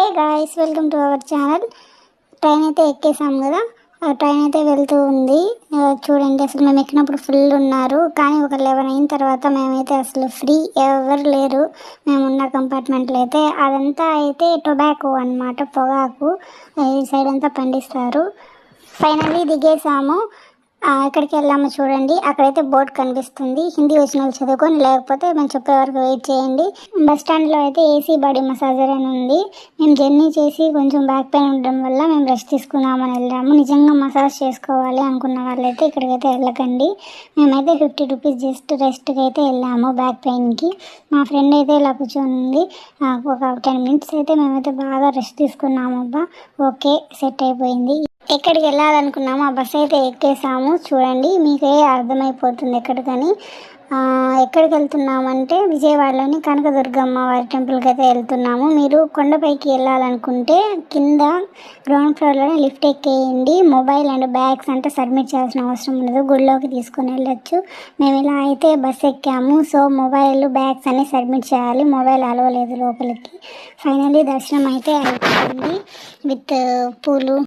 Hey guys, welcome to our channel. Train అయితే ఎక్కేసాం కదా. Train అయితే వెళ్తూ ఉంది. చూడండి, అసలు మేము ఎక్కినప్పుడు ఫుల్ ఉన్నారు, కానీ ఒక 11 అయిన తర్వాత మేమైతే అసలు ఫ్రీ, ఎవరు లేరు. మేము ఉన్న కంపార్ట్మెంట్లో అయితే అదంతా అయితే టొబాకో అన్నమాట, పొగాకు ఈ సైడ్ అంతా పండిస్తారు. ఫైనల్లీ దిగేసాము. ఎక్కడికి వెళ్ళామో చూడండి, అక్కడైతే బోర్డు కనిపిస్తుంది. హిందీ వచ్చిన వాళ్ళు చదువుకొని, లేకపోతే మేము చెప్పే వరకు వెయిట్ చేయండి. బస్ స్టాండ్లో అయితే ఏసీ బాడీ మసాజర్ అని ఉంది. మేము జర్నీ చేసి కొంచెం బ్యాక్ పెయిన్ ఉండడం వల్ల మేము రెస్ట్ తీసుకుందామని వెళ్ళాము. నిజంగా మసాజ్ చేసుకోవాలి అనుకున్న వాళ్ళైతే ఇక్కడికైతే వెళ్ళకండి. మేమైతే 50 రూపీస్ జస్ట్ రెస్ట్కి అయితే వెళ్ళాము బ్యాక్ పెయిన్కి. మా ఫ్రెండ్ అయితే ఇలా కూర్చొని ఉంది. ఒక 10 మినిట్స్ అయితే మేమైతే బాగా రెస్ట్ తీసుకున్నాము. అబ్బా ఓకే, సెట్ అయిపోయింది. ఎక్కడికి వెళ్ళాలనుకున్నాము ఆ బస్ అయితే ఎక్కేసాము. చూడండి, మీకే అర్థమైపోతుంది ఎక్కడికని. ఎక్కడికి వెళ్తున్నామంటే విజయవాడలోని కనకదుర్గమ్మ వారి టెంపుల్కి అయితే వెళ్తున్నాము. మీరు కొండపైకి వెళ్ళాలనుకుంటే కింద గ్రౌండ్ ఫ్లోర్లోనే లిఫ్ట్ ఎక్కేయండి. మొబైల్ అండ్ బ్యాగ్స్ అంటే సబ్మిట్ చేయాల్సిన అవసరం ఉండదు, గుడిలోకి తీసుకొని వెళ్ళొచ్చు. మేము ఇలా అయితే బస్ ఎక్కాము. సో మొబైల్ బ్యాగ్స్ అన్నీ సబ్మిట్ చేయాలి, మొబైల్ అలవలేదు లోపలికి. ఫైనల్లీ దర్శనం అయితే అయిపోయింది విత్ పూలు